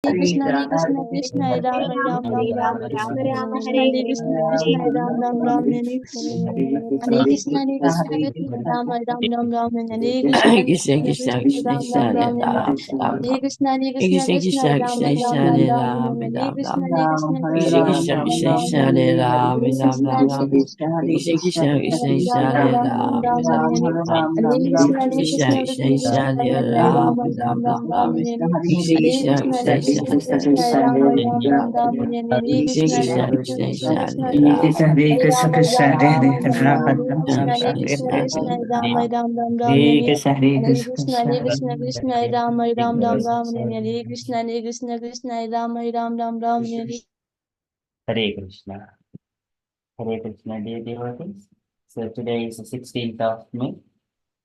Hare Krishna, Krishna, Hare Krishna, Hare Krishna Krishna, Ram, Ram, Ram, Ram, Rama Hare Rama, Krishna, Hare Hare Krishna, Krishna, Krishna Hare Ram, Ram, Krishna, Ram, Hare Hare Krishna, Hare Krishna, Krishna Ram, Ram, Ram, Ram, Hare Krishna, Hare Krishna Krishna, Krishna Krishna Krishna Ram, Krishna Ram, Hare Ram, Hare Ram Ram Hare Krishna, Hare Krishna Krishna, Krishna Krishna Ram, Krishna Ram, Krishna Ram, Hare Ram, Ram Hare Ram Krishna, Ram Hare Krishna, Krishna Krishna Ram, Krishna Ram, Krishna Ram, Krishna Hare Hare Ram Hare Ram Krishna, Ram Hare Ram Krishna Krishna Krishna Krishna Ram, Hare Ram, Ram Ram, Ram Ram, Ram Hare Ram Hare Krishna, Hare Krishna Krishna, Krishna Krishna Krishna Ram, Hare Ram, Ram, Ram Ram, Ram Ram, Ram Ram, Ram Hare Krishna Hare Krishna Krishna, Krishna Hare Krishna Krishna, Hare Krishna Ram Ram, Ram Ram, Ram, Ram, Hare Krishna Krishna, Krishna Hare Krishna Krishna, Krishna Krishna Hare Krishna, Ram Hare Ram, Ram, Ram, Ram, Hare Ram Krishna, Hare Krishna Krishna, Krishna Krishna Hare Ram, Ram Ram, Ram, Ram, Hare Hare Krishna, Hare Hare Krishna, Krishna, Hare Krishna, Krishna Ram, Ram, Ram, Ram, Hare Krishna, Hare Krishna, Krishna Ram, Ram, Ram, Ram, Hare Hare Krishna, Hare Krishna, dear devotees. So today is the 16th of May.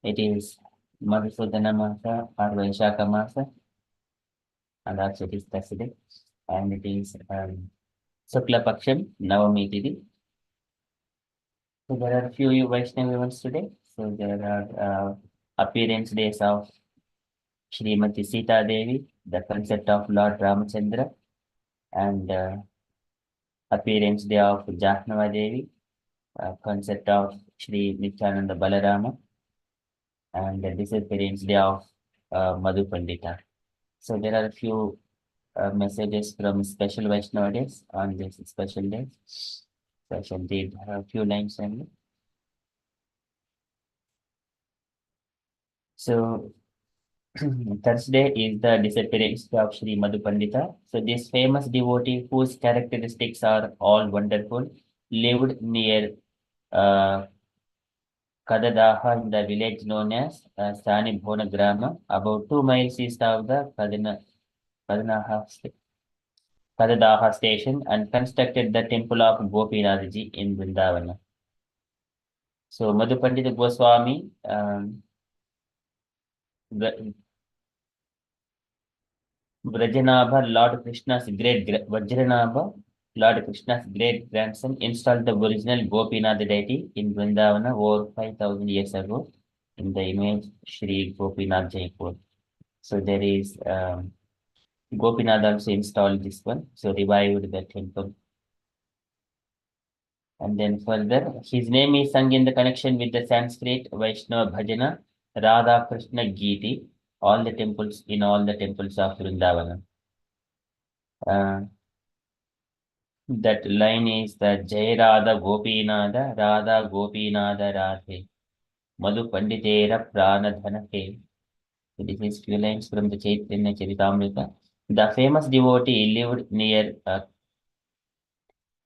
It is Madhusudana Masa or Vaishaka Masa, and also it is Thursday, and it is Sukla Paksham Navami Tithi. So there are few Vaishnava events today. So there are appearance days of Srimati Sita Devi, the concept of Lord Ramachandra, and appearance day of Jahnava Devi, concept of Sri Nityananda Balarama, and the disappearance day of Madhu Pandita. So there are a few messages from special Vaishnava days on this special day. So I shall read a few lines only. So Thursday is the disappearance of Sri Madhu Pandita. So this famous devotee whose characteristics are all wonderful lived near uh, Kadadaha in the village known as Sani Bhona Grama, about 2 miles east of the Kadadaha station, and constructed the temple of Gopinathji in Vrindavana. So Madhu Pandita Goswami, Vrajanabha, Vajranabha, Lord Krishna's great grandson, installed the original Gopinath deity in Vrindavana over 5,000 years ago in the image Sri Gopinath Jaipur. So there is Gopinath also installed this one, so revived the temple. And then further, his name is sung in the connection with the Sanskrit Vaishnava Bhajana, Radha Krishna Giti, all the temples of Vrindavana. That line is the Jai Radha Gopinada, Radha Gopinada Radhe, Madhu Panditera Pranadhana Ke. So this is few lines from the Chaitanya Charitamrita. The famous devotee lived near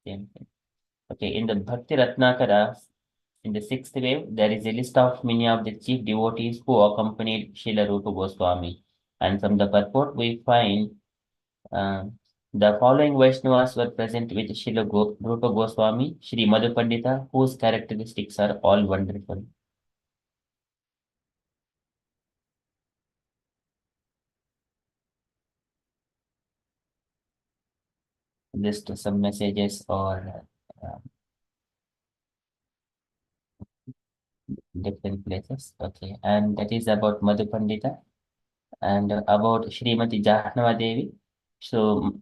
okay, in the Bhakti Ratnakara, in the sixth wave, there is a list of many of the chief devotees who accompanied Srila Rupa Goswami. And from the purport, we find uh, the following Vaishnavas were present with Srila Rupa Goswami, Sri Madhu Pandita, whose characteristics are all wonderful. Just some messages or different places. Okay, and that is about Madhu Pandita and about Srimati Jahnava Devi. So,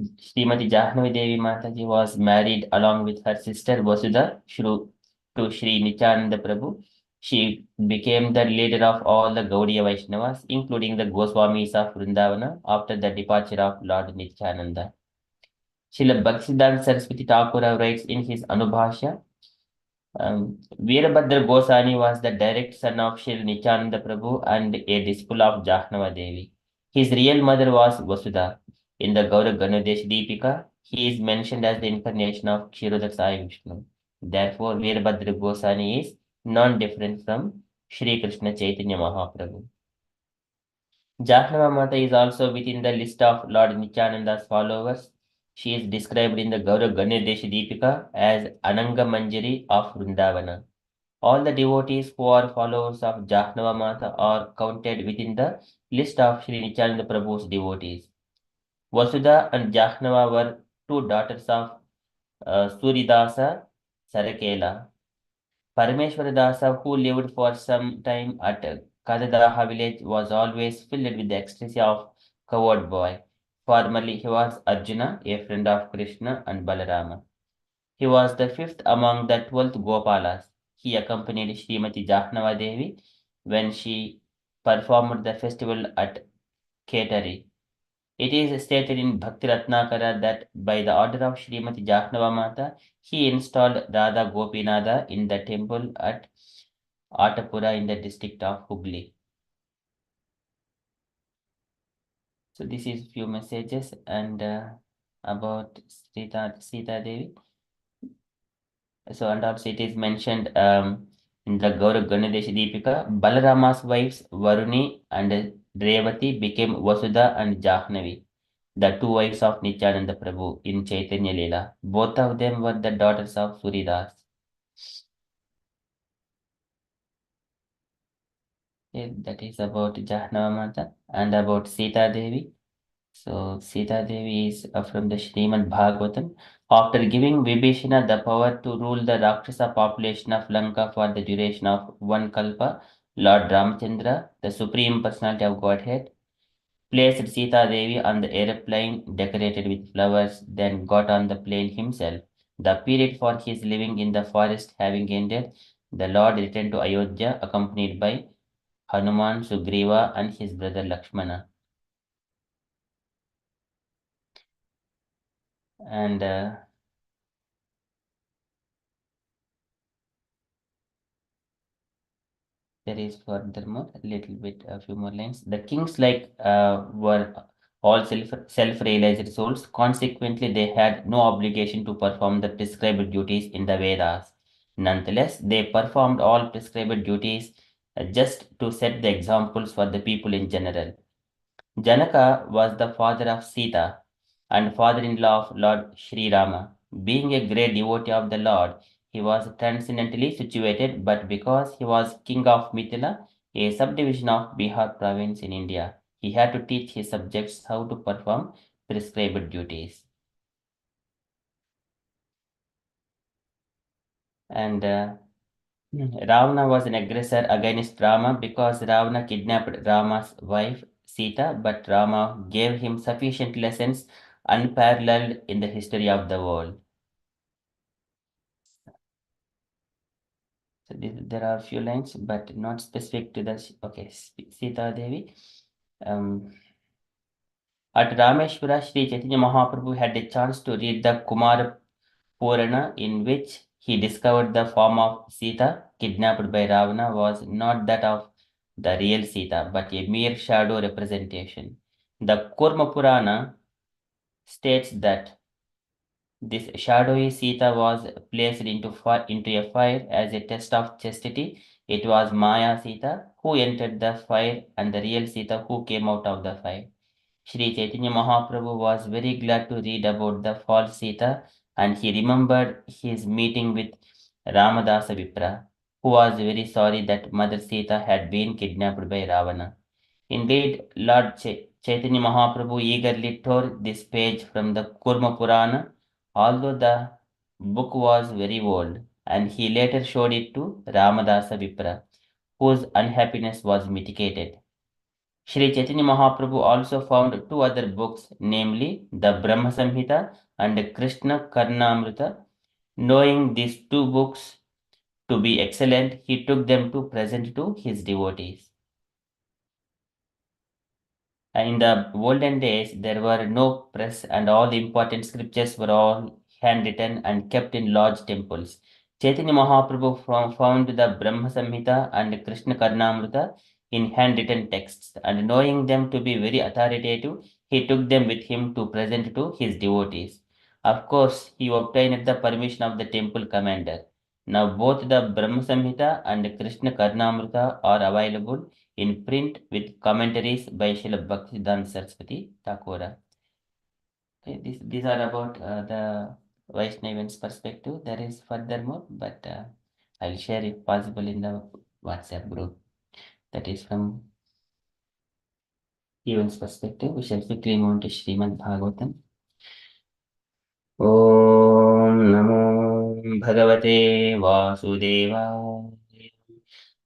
Srimati Jahnavi Devi Mataji was married along with her sister Vasudha to Sri Nityananda Prabhu. She became the leader of all the Gaudiya Vaishnavas, including the Goswamis of Vrindavana, after the departure of Lord Nityananda. Srila Bhaktisiddhanta Saraswati Thakur writes in his Anubhashya, Veerabhadra Goswami was the direct son of Sri Nityananda Prabhu and a disciple of Jahnava Devi. His real mother was Vasudha. In the Gaura Ganadesh Deepika, he is mentioned as the incarnation of Kshirodhar Sai Vishnu. Therefore, Veerabhadra Goswami is non-different from Sri Krishna Chaitanya Mahaprabhu. Jahnava Mata is also within the list of Lord Nityananda's followers. She is described in the Gaura Ganadesh Deepika as Ananga Manjari of Vrindavana. All the devotees who are followers of Jahnava Mata are counted within the list of Sri Nityananda Prabhu's devotees. Vasudha and Jahnava were two daughters of Suridasa Sarakela. Parameshwaradasa, who lived for some time at Kadadaha village, was always filled with the ecstasy of coward boy. Formerly, he was Arjuna, a friend of Krishna and Balarama. He was the fifth among the 12 Gopalas. He accompanied Srimati Jahnava Devi when she performed the festival at Ketari. It is stated in Bhakti Ratnakara that by the order of Srimati Jahnava Mata, he installed Radha Gopinada in the temple at Atapura in the district of Hugli. So this is few messages and about Sita Devi. So and also it is mentioned in the Gaurav Ganesh Deepika, Balarama's wives Varuni and Revati became Vasudha and Jahnavi, the two wives of Nityananda Prabhu in Chaitanya Leela. Both of them were the daughters of Suridas. That is about Jahnava Mata and about Sita Devi. So Sita Devi is from the Srimad Bhagavatam. After giving Vibhishana the power to rule the Rakshasa population of Lanka for the duration of one kalpa, Lord Ramchandra, the Supreme Personality of Godhead, placed Sita Devi on the aeroplane decorated with flowers, then got on the plane himself. The period for his living in the forest having ended, the Lord returned to Ayodhya accompanied by Hanuman, Sugriva, and his brother Lakshmana. And there is furthermore a little bit, a few more lines. The kings were all self-realized souls. Consequently, they had no obligation to perform the prescribed duties in the Vedas. Nonetheless, they performed all prescribed duties just to set the examples for the people in general. Janaka was the father of Sita and father-in-law of Lord Sri Rama. Being a great devotee of the Lord, he was transcendently situated, but because he was king of Mithila, a subdivision of Bihar province in India, he had to teach his subjects how to perform prescribed duties. And Ravana was an aggressor against Rama because Ravana kidnapped Rama's wife Sita, but Rama gave him sufficient lessons unparalleled in the history of the world. So there are a few lines, but not specific to the Sita Devi. At Rameshwara, Sri Chaitanya Mahaprabhu had a chance to read the Kumara Purana, in which he discovered the form of Sita kidnapped by Ravana was not that of the real Sita, but a mere shadow representation. The Kurma Purana states that this shadowy Sita was placed into a fire as a test of chastity. It was Maya Sita who entered the fire and the real Sita who came out of the fire. Sri Chaitanya Mahaprabhu was very glad to read about the false Sita, and he remembered his meeting with Ramadasa Vipra, who was very sorry that Mother Sita had been kidnapped by Ravana. Indeed, Lord Chaitanya Mahaprabhu eagerly tore this page from the Kurma Purana, although the book was very old, and he later showed it to Ramadasa Vipra, whose unhappiness was mitigated. Sri Chaitanya Mahaprabhu also found two other books, namely the Brahma Samhita and Krishna Karnamrita. Knowing these two books to be excellent, he took them to present to his devotees. In the olden days, there were no press, and all the important scriptures were all handwritten and kept in large temples. Chaitanya Mahaprabhu found the Brahma Samhita and Krishna Karnamrita in handwritten texts, and knowing them to be very authoritative, he took them with him to present to his devotees. Of course, he obtained the permission of the temple commander. Now, both the Brahma Samhita and Krishna Karnamrita are available in print with commentaries by Srila Bhaktisiddhanta Saraswati Thakura. Okay, these are about the Vaishnavans' perspective. There is furthermore, but I'll share if possible in the WhatsApp group. That is from Evan's perspective. We shall quickly move to Srimad Bhagavatam. Om Namo Bhagavate Vasudevaya.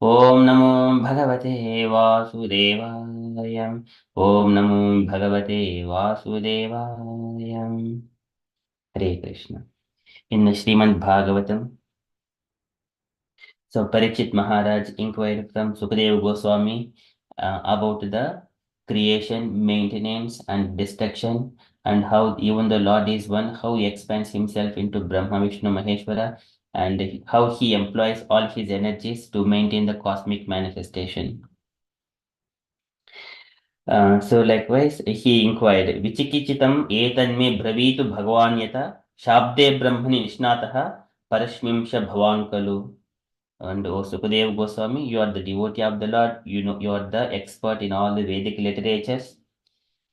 Om Namo Bhagavate Vasudevaya. Om Namo Bhagavate Vasudevaya. Hare Krishna. In the Srimad Bhagavatam, so Parikshit Maharaj inquired from Sukadeva Goswami about the creation, maintenance, and destruction, and how even the Lord is one, how he expands himself into Brahma, Vishnu, Maheshwara, and how he employs all his energies to maintain the cosmic manifestation. So likewise, he inquired, Vichikichitam etanme bravitu bhagavan yata shabde brahmani nishnataha parashmimsha bhavan kalu. And O Sukadeva Goswami, you are the devotee of the Lord. You know, you are the expert in all the Vedic literatures.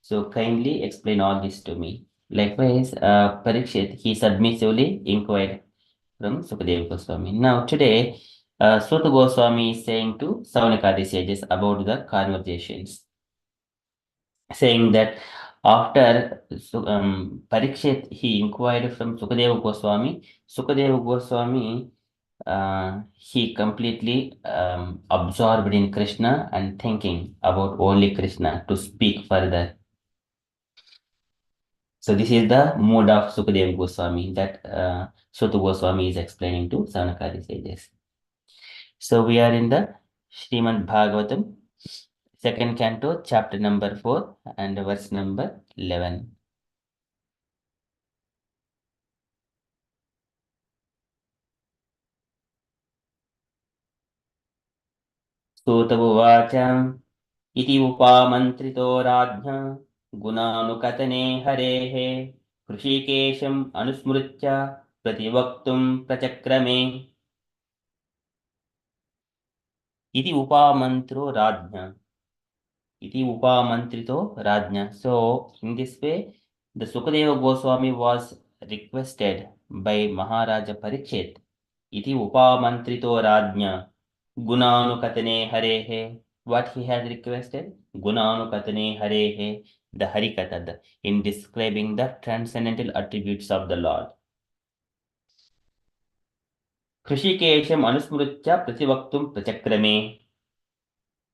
So kindly explain all this to me. Likewise, Parikshit, he submissively inquired from Sukadeva Goswami. Now today, Suta Goswami is saying to Savanakadi sages about the conversations, saying that after Parikshit, he inquired from Sukadeva Goswami. Sukadeva Goswami, he completely absorbed in Krishna and thinking about only Krishna to speak further. So this is the mood of Sukadeva Goswami that Suta Goswami is explaining to Savanakadi sages. So we are in the Srimad Bhagavatam, second canto, chapter number 4 and verse number 11. सूत उवाच इति उपामन्त्रितो राज्ञा गुणानुकथने हरेः ऋषिकेशम् अनुस्मृत्य प्रतिवक्तुं प्रचक्रमे इति उपामन्त्रो राज्ञा. Iti upamantrito rajna. So in this way, the Sukadeva Goswami was requested by Maharaja Parikshit. Iti upamantrito rajna gunanukatane harehe. What he has requested? Gunanukatane harehe. The Harikatha, in describing the transcendental attributes of the Lord. Krishikesham anusmrutya prativaktum prachakrame.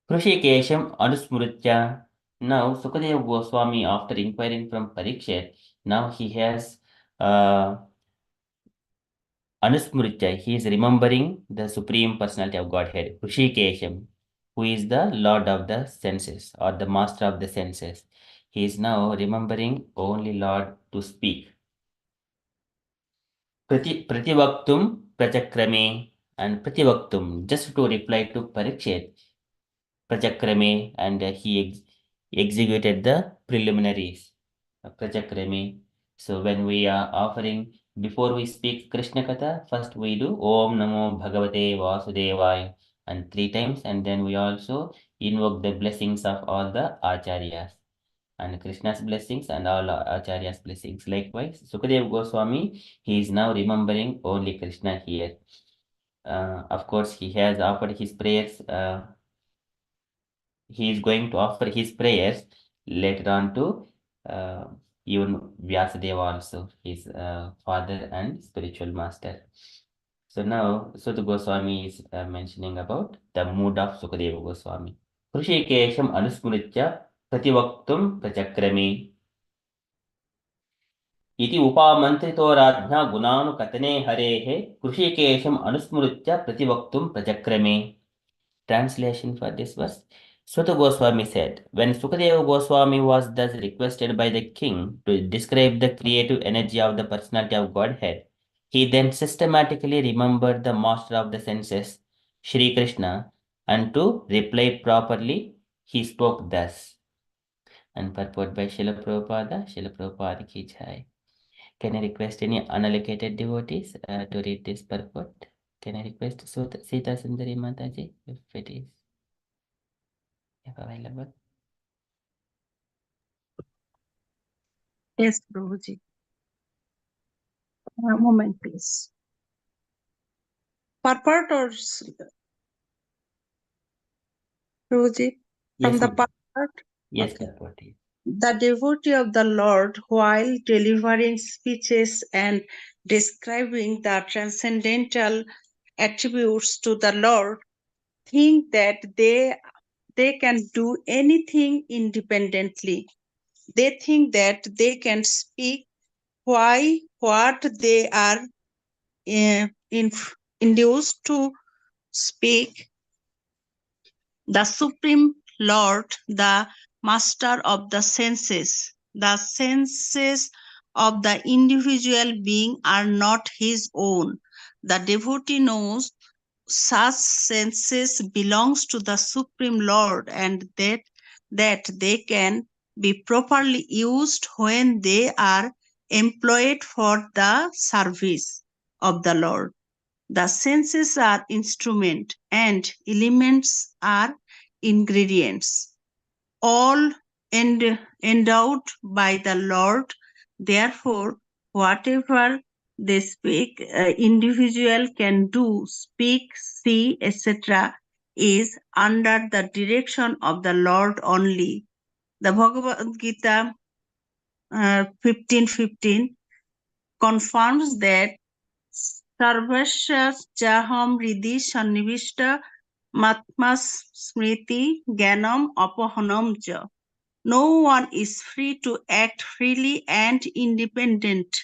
Krishikesham anusmrutya. Now, Sukadeva Goswami, after inquiring from Parikshit, now he has anusmrutya. He is remembering the Supreme Personality of Godhead, Krishikesham, who is the Lord of the senses or the Master of the senses. He is now remembering only Lord to speak. Prativaktum prachakrame, and Prativaktum, just to reply to Parikshit, Prachakrame, and he executed the preliminaries. Prachakrame. So when we are offering, before we speak Krishna Katha, first we do Om Namo Bhagavate Vasudevaya and 3 times, and then we also invoke the blessings of all the Acharyas and Krishna's blessings and all Acharya's blessings. Likewise, Sukadeva Goswami, he is now remembering only Krishna here. Of course, he has offered his prayers. He is going to offer his prayers later on to even Vyasadeva also, his father and spiritual master. So now Sutta Goswami is mentioning about the mood of Sukadeva Goswami. Hrishikesham anusmritya prativaktum prachakrame. इति उपामन्त्रितो राज्ञा गुणानुकथने हरेः ऋषिकेशम् अनुस्मृत्य प्रतिवक्तुं प्रचक्रमे. Translation for this verse. Suta Goswami said, when Sukadeva Goswami was thus requested by the king to describe the creative energy of the personality of Godhead, he then systematically remembered the master of the senses, Shri Krishna, and to reply properly, he spoke thus. And purport by Srila Prabhupada ki jai. Can I request any unallocated devotees to read this purport? Can I request Sita Sundari Mataji, if it is available? Yes, Prabhuji. A moment, please. Purport or Prabhuji? From Yes, the ma'am. purport? Yes, Okay. purport. The devotee of the Lord, while delivering speeches and describing the transcendental attributes to the Lord, think that they can do anything independently. They think that they can speak what they are induced to speak. The Supreme Lord, the Master of the senses of the individual being are not his own. The devotee knows such senses belongs to the Supreme Lord and that they can be properly used when they are employed for the service of the Lord. The senses are instrument and elements are ingredients, all endowed by the Lord. Therefore, whatever they speak, individual can do, speak, see, etc., is under the direction of the Lord only. The Bhagavad Gita 15:15 confirms that Sarvasya Jaham Ridhi Sannivishta Matmas Smriti Ganam Apahanam Ja. No one is free to act freely and independent.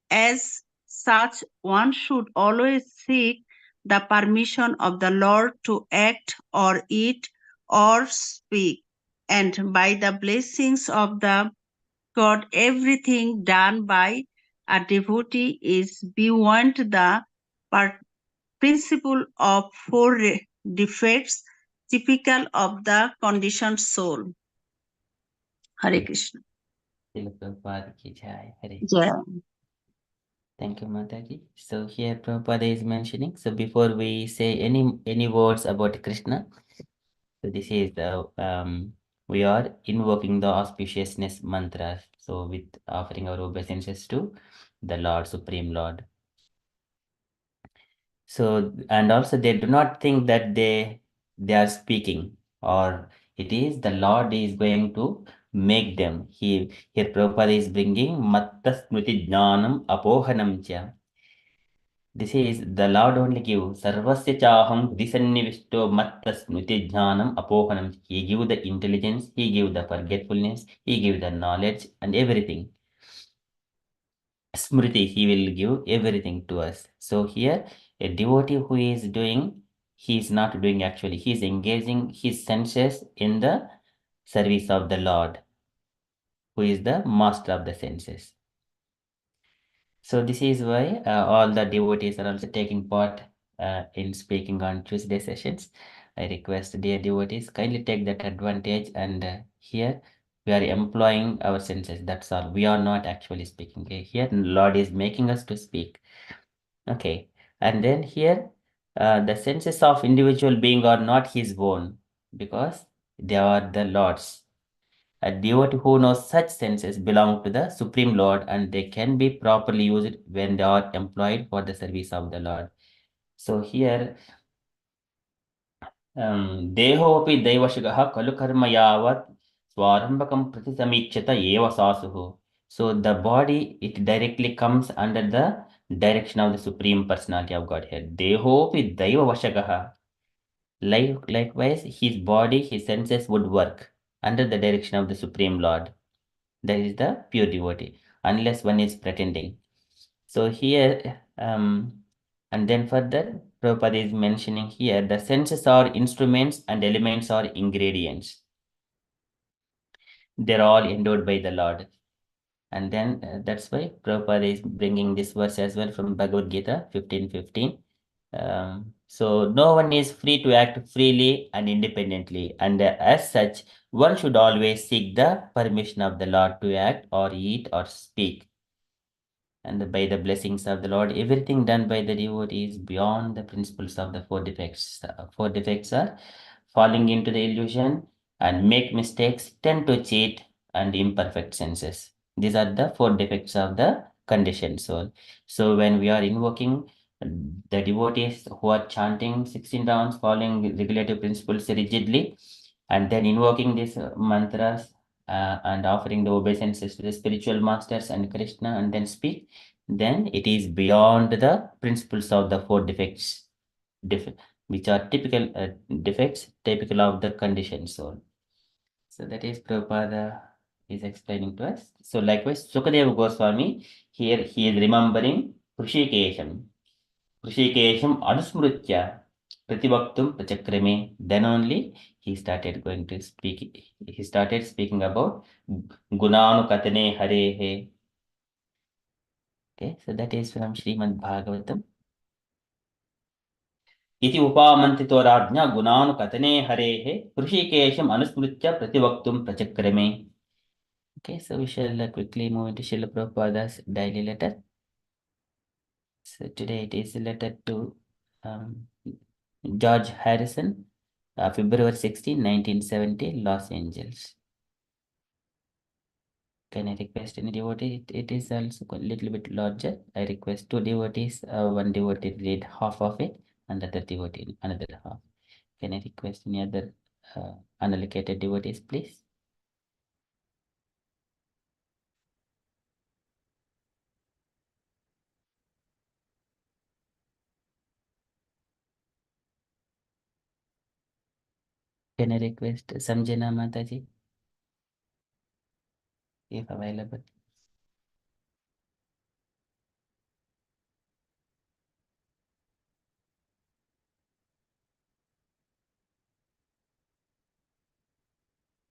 As such, one should always seek the permission of the Lord to act or eat or speak. And by the blessings of the God, everything done by a devotee is beyond the principle of four defects typical of the conditioned soul. Hare Krishna. Srila Prabhupada ki jai. Hare Jai. Thank you, Mataji. So here Prabhupada is mentioning. So before we say any words about Krishna, so this is the we are invoking the auspiciousness mantra. So with offering our obeisances to the Lord, Supreme Lord. So and also they do not think that they are speaking, or it is the Lord is going to make them. Here Prabhupada is bringing matta smriti jnanam apohanam cha. This is the Lord only give sarvasya chaham disannivishto matta smriti jnanam apohanam. He give the intelligence, he give the forgetfulness, he give the knowledge and everything. Smriti, he will give everything to us. So here, a devotee who is doing, he is not doing actually, he is engaging his senses in the service of the Lord, who is the master of the senses. So this is why all the devotees are also taking part in speaking on Tuesday sessions. I request dear devotees, kindly take that advantage, and here we are employing our senses. That's all. We are not actually speaking. Okay? Here Lord is making us to speak. Okay. And then here the senses of individual being are not his own, because they are the Lord's. A devotee who knows such senses belong to the Supreme Lord, and they can be properly used when they are employed for the service of the Lord. So here, Dehopi Devashagaha Kalukarma Yavat Swarambakam Pratisamichyata Eva Sasuhu. So the body, it directly comes under the direction of the Supreme Personality of Godhead. Dehopi Devashagaha. Likewise, his body, his senses would work under the direction of the Supreme Lord. That is the pure devotee, unless one is pretending. So here, and then further, Prabhupada is mentioning here, the senses are instruments and elements are ingredients. They're all endowed by the Lord. And then that's why Prabhupada is bringing this verse as well from Bhagavad Gita 15:15. So no one is free to act freely and independently, and as such, one should always seek the permission of the Lord to act or eat or speak. And by the blessings of the Lord, everything done by the devotee is beyond the principles of the four defects. Four defects are falling into the illusion and make mistakes, tend to cheat, and imperfect senses. These are the four defects of the conditioned soul. So when we are invoking the devotees who are chanting 16 rounds, following regulative principles rigidly, and then invoking these mantras and offering the obeisances to the spiritual masters and Krishna, and then speak, then it is beyond the principles of the four defects. which are typical defects typical of the conditioned soul. So that is Prabhupada is explaining to us. So likewise, Sukadeva Goswami, here he is remembering Hrishikesham. Hrishikesham Anusmritya Pratibhaktum Prachakrame. Then only he started going to speak. He started speaking about Gunanu Katane Harehe. Okay, so that is from Srimad Bhagavatam. इति उपामन्त्रितो राज्ञा गुणानुकथने हरेः ऋषिकेशम् अनुस्मृत्य प्रतिवक्तुं प्रचक्रमे. Okay, so we shall quickly move into Srila Prabhupada's daily letter. So today it is a letter to George Harrison, February 16, 1970, Los Angeles. Can I request any devotee? It is also a little bit larger. I request two devotees, one devotee read half of it, and the other devotee another half. Can I request any other unallocated devotees, please? Can I request Samjana Mataji, if available?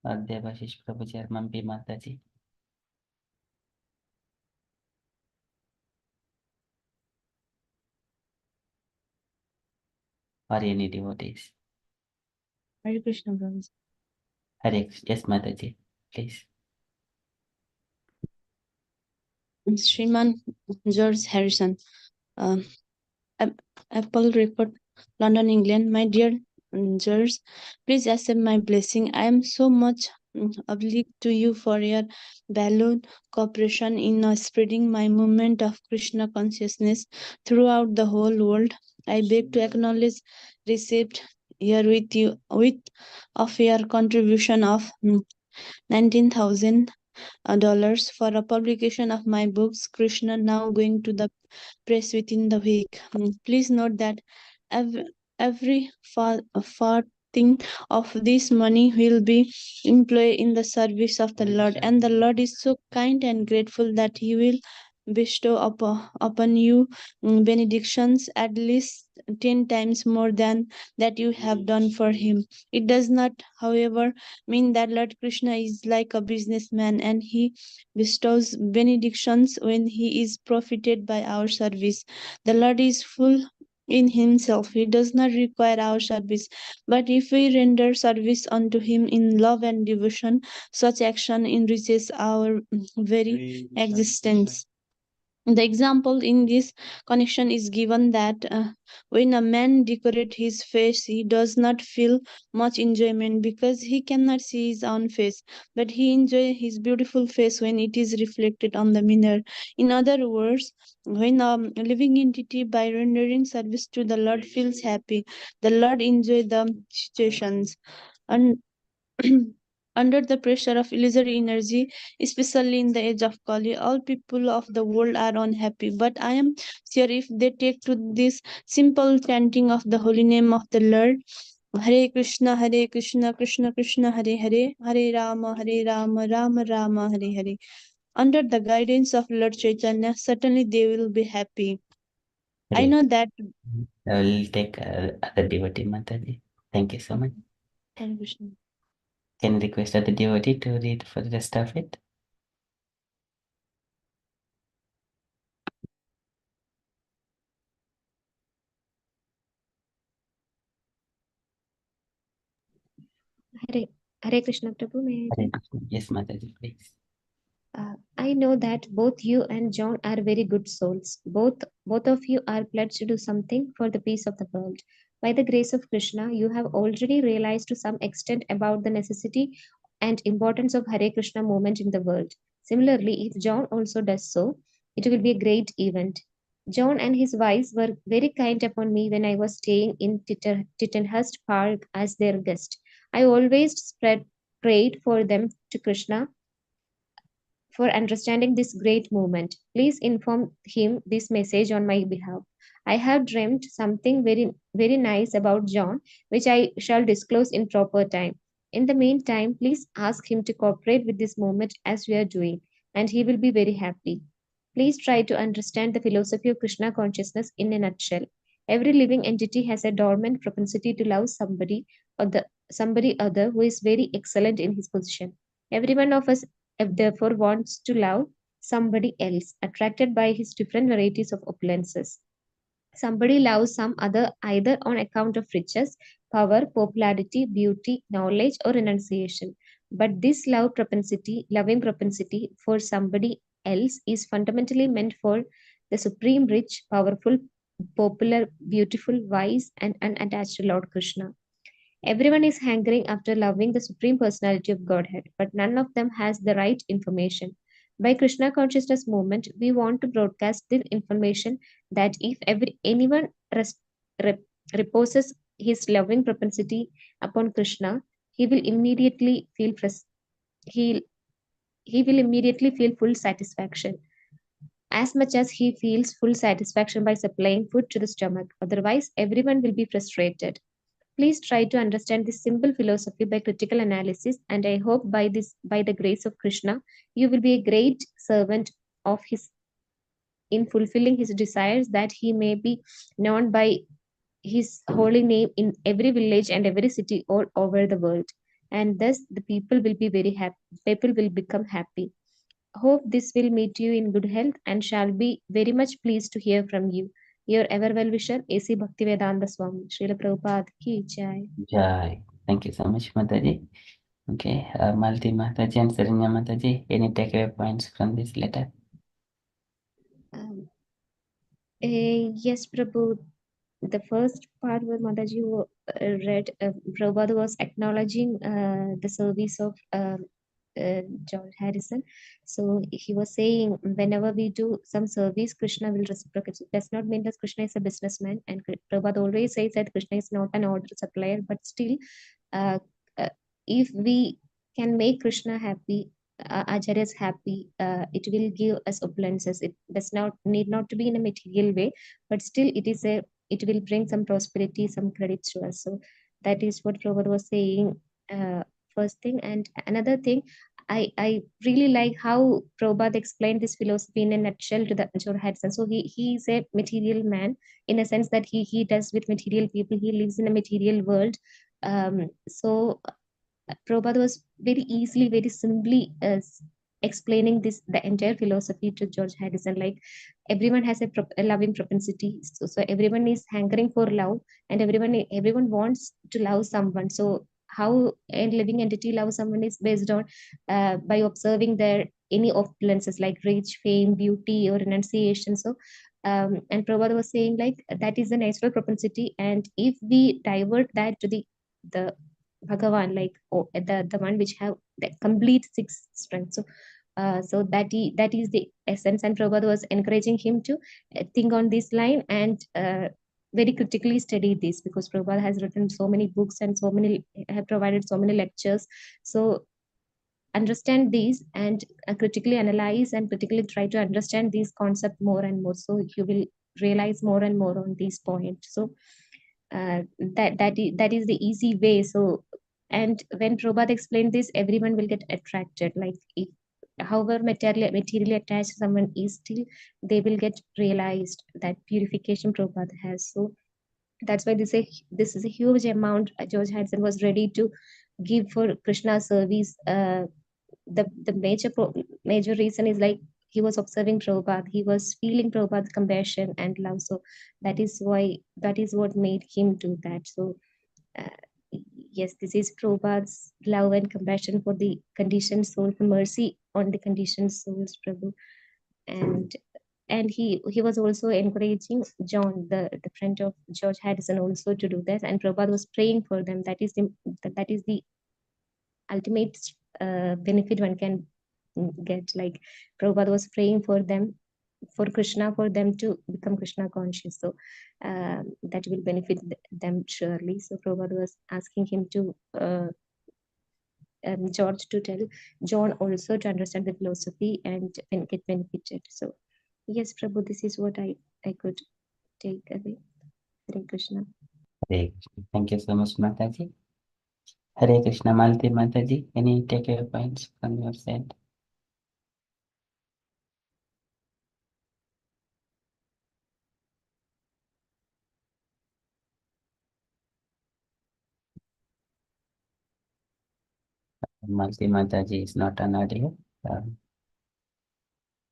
Adhyabashish Prabhuji or Mampi Mataji. Or any devotees. Hare Krishna, Prabhuji. Hare Krishna. Yes, Mataji, please. Sriman George Harrison, Apple Report, London, England. My dear George, please accept my blessing. I am so much obliged to you for your valued cooperation in spreading my movement of Krishna consciousness throughout the whole world. I beg to acknowledge receipt here with you with of your contribution of $19,000 for a publication of my books Krishna now going to the press within the week. Please note that every farthing of this money will be employed in the service of the Lord, and the Lord is so kind and grateful that He will bestow upon you benedictions at least 10 times more than that you have done for Him. It does not, however, mean that Lord Krishna is like a businessman and he bestows benedictions when he is profited by our service. The Lord is full in himself. He does not require our service. But if we render service unto him in love and devotion, such action enriches our very existence. The example in this connection is given that when a man decorates his face, he does not feel much enjoyment because he cannot see his own face, but he enjoys his beautiful face when it is reflected on the mirror. In other words, when a living entity by rendering service to the Lord feels happy, the Lord enjoys the situations. And under the pressure of illusory energy, especially in the age of Kali, all people of the world are unhappy. But I am sure if they take to this simple chanting of the holy name of the Lord, Hare Krishna, Krishna Krishna, Hare Hare, Hare Rama, Rama Rama, Hare Hare, under the guidance of Lord Chaitanya, certainly they will be happy. I know that. I will take other devotee Mataji. Thank you so much. Hare Krishna. Can I request other devotee to read for the rest of it? Hare Krishna Prabhu. Hare Krishna. Yes, Mataji, please. I know that both you and John are very good souls. Both of you are pledged to do something for the peace of the world. By the grace of Krishna, you have already realized to some extent about the necessity and importance of Hare Krishna movement in the world. Similarly, if John also does so, it will be a great event. John and his wives were very kind upon me when I was staying in Tittenhurst Park as their guest. I always prayed for them to Krishna for understanding this great movement. Please inform him this message on my behalf. I have dreamt something very, very nice about John, which I shall disclose in proper time. In the meantime, please ask him to cooperate with this moment as we are doing, and he will be very happy. Please try to understand the philosophy of Krishna consciousness in a nutshell. Every living entity has a dormant propensity to love somebody other who is very excellent in his position. Every one of us therefore wants to love somebody else, attracted by his different varieties of opulences. Somebody loves some other either on account of riches, power, popularity, beauty, knowledge, or renunciation. But this loving propensity for somebody else is fundamentally meant for the supreme rich, powerful, popular, beautiful, wise, and unattached Lord Krishna. Everyone is hankering after loving the Supreme Personality of Godhead, but none of them has the right information. By Krishna Consciousness Movement, we want to broadcast the information that if anyone rep- reposes his loving propensity upon Krishna, he will immediately feel he, he will immediately feel full satisfaction, as much as he feels full satisfaction by supplying food to the stomach. Otherwise, everyone will be frustrated. Please try to understand this simple philosophy by critical analysis, and I hope by the grace of Krishna, you will be a great servant of his in fulfilling his desires, that he may be known by his holy name in every village and every city all over the world. And thus the people will be very happy. People will become happy. Hope this will meet you in good health and shall be very much pleased to hear from you. Your ever well wisher, A.C. Bhaktivedanta Swami. Srila Prabhupada ki jai. Jai. Thank you so much, Mataji. Okay, Malti Mataji and Saranya Mataji, any takeaway points from this letter? Yes, Prabhu. The first part where Mataji read, Prabhupada was acknowledging the service of George Harrison. So he was saying, whenever we do some service, Krishna will reciprocate. It does not mean that Krishna is a businessman, and Prabhupada always says that Krishna is not an order supplier, but still, uh, if we can make Krishna happy, Acharyas happy, it will give us opulences. It does not need not to be in a material way, but still it will bring some prosperity, some credits to us. So that is what Prabhupada was saying. First thing, and another thing, I really like how Prabhupada explained this philosophy in a nutshell to the George Harrison. So he's a material man in a sense that he does with material people. He lives in a material world. So Prabhupada was very easily, very simply explaining the entire philosophy to George Harrison. Like everyone has a loving propensity, so everyone is hankering for love, and everyone wants to love someone. So how a living entity loves someone is based on by observing their any opulences like rich, fame, beauty, or renunciation. So and Prabhupada was saying like that is a natural propensity, and if we divert that to the Bhagavan, like the one which have the complete six strength. So so that is the essence, and Prabhupada was encouraging him to think on this line and very critically study this, because Prabhupada has written so many books and have provided so many lectures. So understand these and critically analyze and critically try to understand these concepts more and more. So you will realize more and more on these points. So that is the easy way. So and when Prabhupada explained this, everyone will get attracted. Like if however materially attached someone is, still they will get realized that purification Prabhupada has. So that's why this is a huge amount George Harrison was ready to give for Krishna service. The major reason is like he was observing Prabhupada, he was feeling Prabhupada's compassion and love. So that is what made him do that. So uh, yes, this is Prabhupada's love and compassion for the conditioned soul, the mercy on the conditioned souls, Prabhu. And he was also encouraging John, the friend of George Harrison, also to do that. And Prabhupada was praying for them. That is the ultimate benefit one can get. Like Prabhupada was praying for them, for Krishna, for them to become Krishna conscious. So that will benefit them surely. So Prabhupada was asking him to George to tell John also to understand the philosophy and get benefited. So yes, Prabhu, this is what I could take away. Hare Krishna. Hare Krishna. Thank you so much, Mataji. Hare Krishna, Malti Mataji. Any takeaway points from your side? Malti Mataji is not an audio.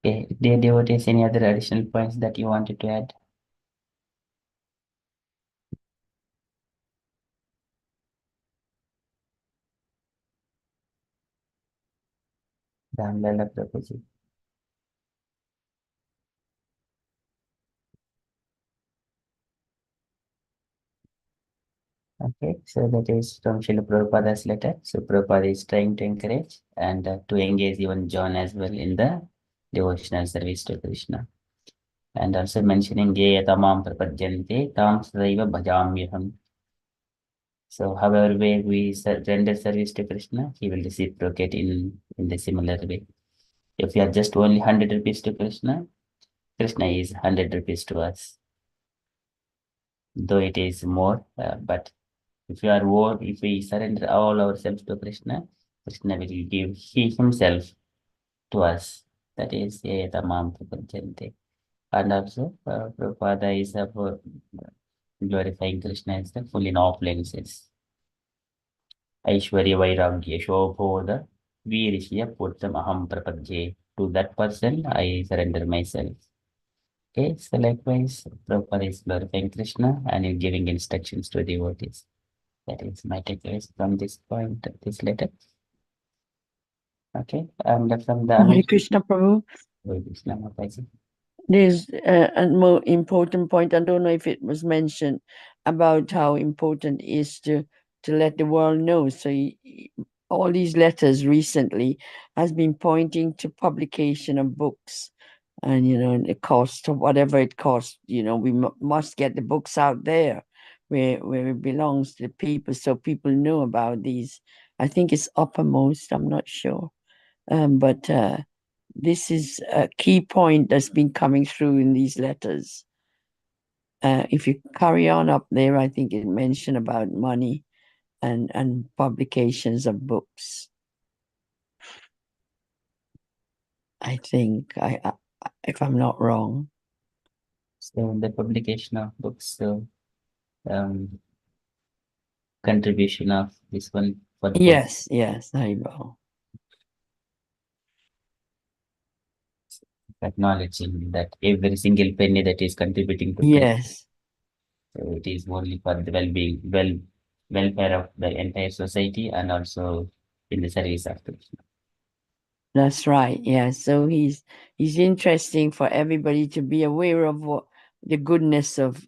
Okay, dear devotees, any other additional points that you wanted to add? Ramlala Prabhuji. Okay, so that is from Srila Prabhupada's letter. So Prabhupada is trying to encourage and to engage even John as well in the devotional service to Krishna. And also mentioning Ye Tamam Prapajyante Tam Sadaiva Bhajamyaham. So however way we render service to Krishna, he will reciprocate in the similar way. If we are just only 100 rupees to Krishna, Krishna is 100 rupees to us. Though it is more, but if we are more, if we surrender all ourselves to Krishna, Krishna will give He Himself to us. That is Tamam Prapajyante. And also, Prabhupada is glorifying Krishna as the full in opulences. Aishwarya Vairagya Shobhoda Virishya Puttam Aham Prapadye. To that person, I surrender myself. Okay, so likewise, Prabhupada is glorifying Krishna and is giving instructions to devotees. That is my takeaways from this point, this letter. Okay, and from the Hare Krishna Prabhu. Hare Krishna Mataji. There's a more important point. I don't know if it was mentioned about how important it is to let the world know. So all these letters recently has been pointing to publication of books, and the cost of whatever it costs. We must get the books out there where it belongs to the people, so people know about these. I think it's uppermost. I'm not sure, but. This is a key point that's been coming through in these letters. If you carry on up there, I think it mentioned about money and publications of books. I think, if I'm not wrong. So the publication of books, so contribution of this one for the Yes, Haribol. acknowledging that every single penny that is contributing to Yes. so it is only for the well-being, welfare of the entire society and also in the service of Krishna. That's right. Yeah. So he's interesting for everybody to be aware of the goodness of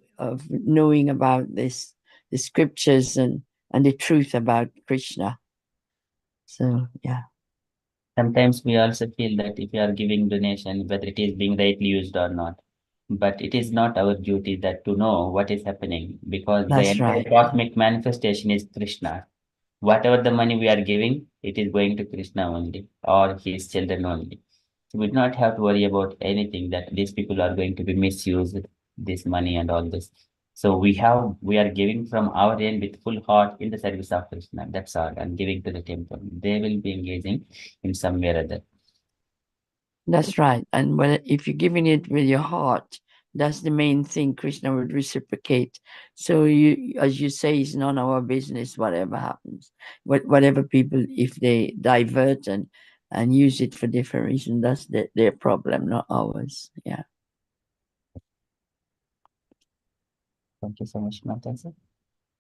knowing about the scriptures and the truth about Krishna. So yeah. Sometimes we also feel that if we are giving donation, whether it is being rightly used or not, but it is not our duty that to know what is happening because the That's entire right. cosmic manifestation is Krishna. Whatever the money we are giving, it is going to Krishna only or his children only. So we do not have to worry about anything that these people are going to be misused this money and all this. So we are giving from our end with full heart in the service of Krishna. That's all, and giving to the temple. They will be engaging in some way or other. That's right. And if you're giving it with your heart, that's the main thing. Krishna would reciprocate. So as you say, it's none of our business whatever happens. Whatever people, if they divert and use it for different reasons, that's their problem, not ours. Yeah. Thank you so much, Mataji,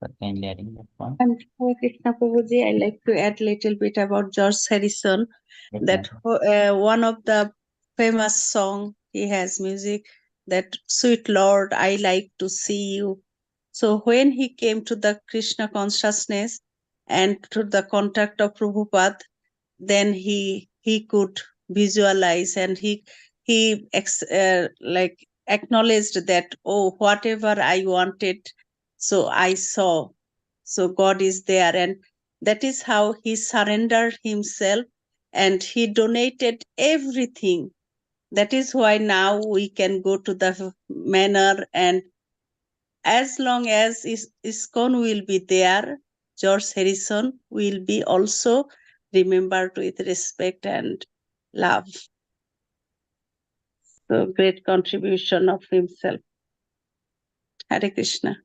for kindly adding that one. And for Krishna Prabhuji, I like to add a little bit about George Harrison. Yes, That ma'am. one of the famous song he has music that Sweet Lord, I like to see you. So when he came to the Krishna consciousness and to the contact of Prabhupada, then he could visualize and like acknowledged that, oh, whatever I wanted, so I saw, so God is there, and that is how he surrendered himself and he donated everything. That is why now we can go to the manor and as long as ISKCON will be there, George Harrison will be also remembered with respect and love. So great contribution of himself. Hare Krishna.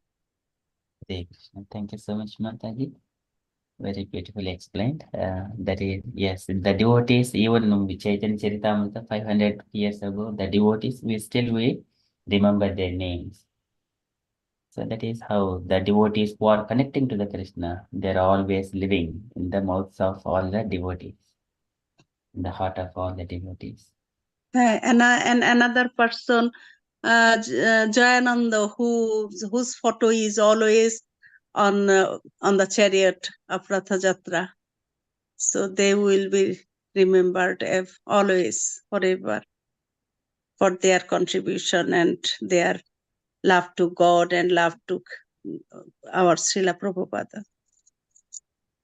Hare Krishna. Thank you so much, Mataji. Very beautifully explained. That is, yes, the devotees, even Chaitanya Charitamrita 500 years ago, the devotees, we remember their names. So that is how the devotees who are connecting to the Krishna, they're always living in the mouths of all the devotees, in the heart of all the devotees. And another person, Jayananda, whose photo is always on the chariot of Ratha Jatra. So they will be remembered always, forever, for their contribution and their love to God and love to our Srila Prabhupada.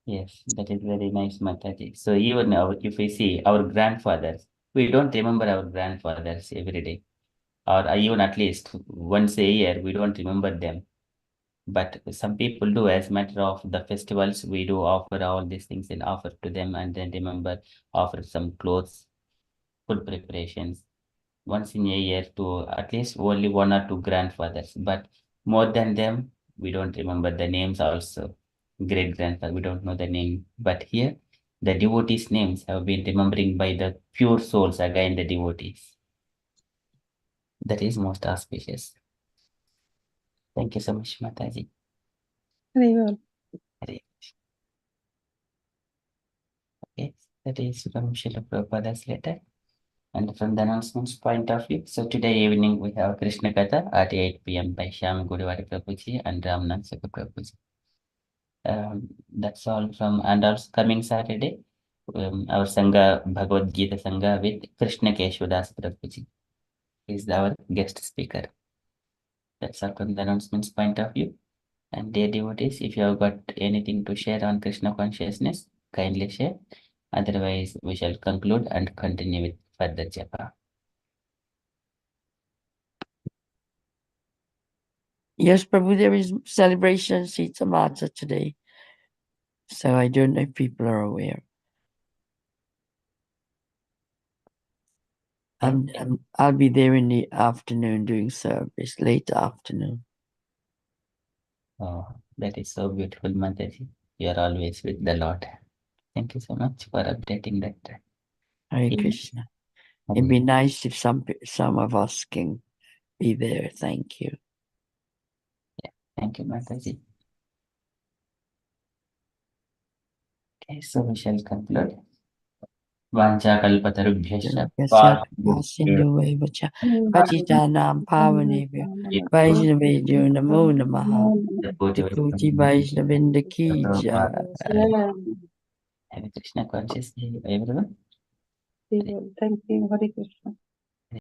Yes, that is very nice, Mataji. So even if we see our grandfathers, we don't remember our grandfathers every day, or even at least once a year, we don't remember them. But some people do, as matter of the festivals, we do offer all these things and offer to them, and then remember, offer some clothes, food preparations once in a year to at least only one or two grandfathers. But more than them, we don't remember the names also. Great grandfather, we don't know the name. But here, the devotees' names have been remembering by the pure souls, again the devotees. That is most auspicious. Thank you so much, Mataji. Very well. Hare Okay, that is from Srila Prabhupada's letter. And from the announcements point of view, so today evening we have Krishna Katha at 8 p.m. by Shyam Gudiwadi Prabhuji and Ramnath Sukha Prabhuji. That's all from, and also coming Saturday, our Sangha, Bhagavad Gita Sangha with Krishna Keshwadas Prabhuji. Is our guest speaker. That's all from the announcements point of view. And dear devotees, if you have got anything to share on Krishna consciousness, kindly share. Otherwise, we shall conclude and continue with further japa. Yes, Prabhu, there is celebration Sita Mata today. So I don't know if people are aware. I'll be there in the afternoon doing service, late afternoon. Oh, that is so beautiful, Mataji. You are always with the Lord. Thank you so much for updating that. Hare Yeah. Krishna. It'd be nice if some of us can be there. Thank you. Thank you, Mataji. Okay, so we shall conclude. Vanchakalpatarubhyascha Sindhuvacha Patitanam Pavanebhyo Vaishnavebhyo Namo Namaha Kuti Vaishnavinda Ki Jai. Hare Krishna consciously, everyone. Thank you. Hare Krishna.